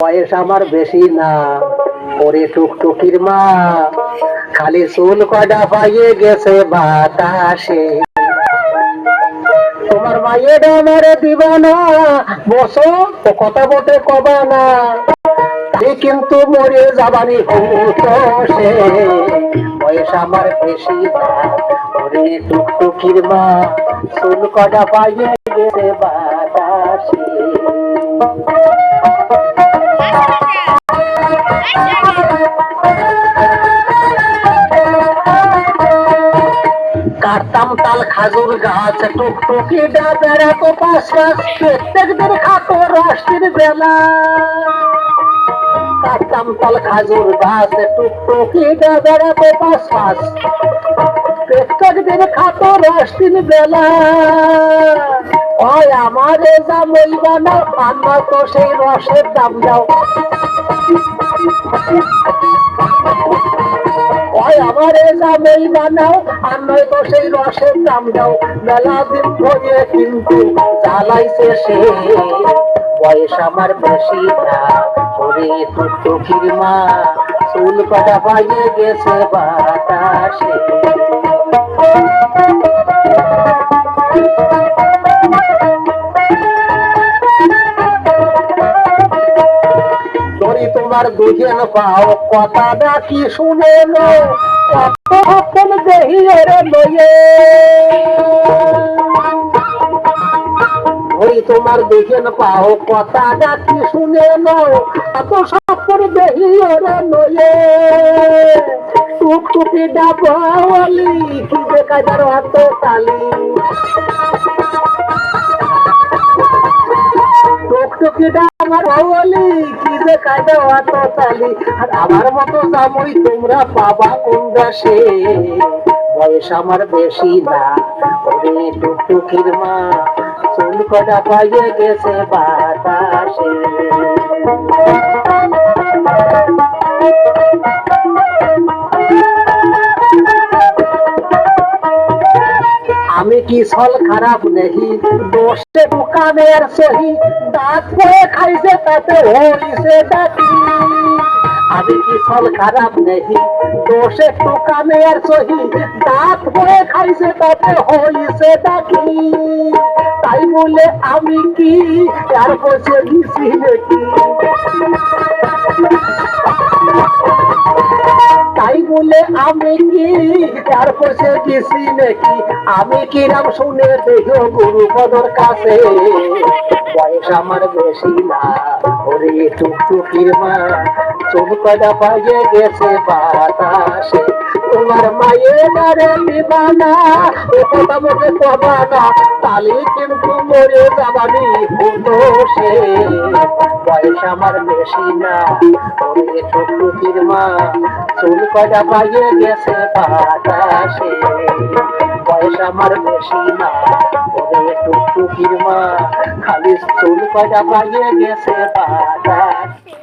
বয়স আমার বেশি না, ওরে টুকটুকির মা, খালি চুল কয়টা পাইয়ে গেছে বাতাসে। তোমার মায়ের আমার দিবা না, বসো তো কথা বটে কবা না, কিন্তু মরে যাবানি হতো সে। বয়স আমার বেশি না, ওরে টুকটুকির মা, চুল কয়টা পাইয়ে গেছে বাতাসে। কাটতাম তাল খাজুর গাছ, টুকটুকি ডাবেরা তো পাশ গাছ, প্রত্যেক দিন খাতো রাষ্ট্রের বেলা। কাটতাম তাল খাজুর গাছ, টুকটুকি ডাবেরা তো পাশ গাছ, প্রত্যেক দিন খাতো রাষ্ট্রের বেলা। ওই আমারে যা মইবা না, আমরা তো সেই রসের দাম দাও। আমারে জামাই বানাও, আর নয় তো সেই রসের দাম দাও। মেলা দিন ধরে কিন্তু জ্বালাইছে সে। বয়স আমার বেশি না, ওরে টুকটুকির মা, চুল কটা পাইয়ে গেছে বাতাসে। তোমার দুজন পাও কথাটা কি শুনে নো, কতক্ষণ দেহি রে লয়ে। ওই তোমার দুজন পাও কথাটা কি শুনে নো, এত সফর দেহি রে লয়ে। টুকটুকি ডাবলি কি দেখা যার হাত তালি, টুকটুকিটা আমার বলি কি যে কায়দা অত তালি। আর আমার মতো জামই তোমরা পাবা কোন দেশে। বয়স আমার বেশি না, ওরে টুকটুকির মা, চুল কটা পাইয়ে গেছে বাতাসে। আমি কি ছল খারাপ নেহি, দোষে দোকানের সহি, দাঁত পয়ে খাইছে তাতে হইছে ডাকি। আমি কি ছল খারাপ নেহি, দোষে দোকানের সহি, দাঁত পয়ে খাইছে তাতে হইছে ডাকি। তাই বলে আমি কি আর বসে দিছি নাকি, তাই বলে আমি কি আর বসে গেছি নাকি। আমি কি নাম শুনে দেখো গুরুপদর কাছে। বয়স আমার বেশি না, ওরে টুকটুকির মা, চুল কয়টা পাইয়ে গেছে বাতাসে। তোমার মায়ের মারে দিবানা, ও কথা মুখে কবানা, তাহলে কিন্তু মরে যাবানি হতো সে। বয়স আমার বেশি না, ওরে টুকটুকির মা, চুল কয়টা পাইয়ে গেছে বাতাসে। বয়স আমার বেশি না, ওরে টুকটুকির মা, খালি চুল কয়টা পাইয়ে গেছে বাতাসে।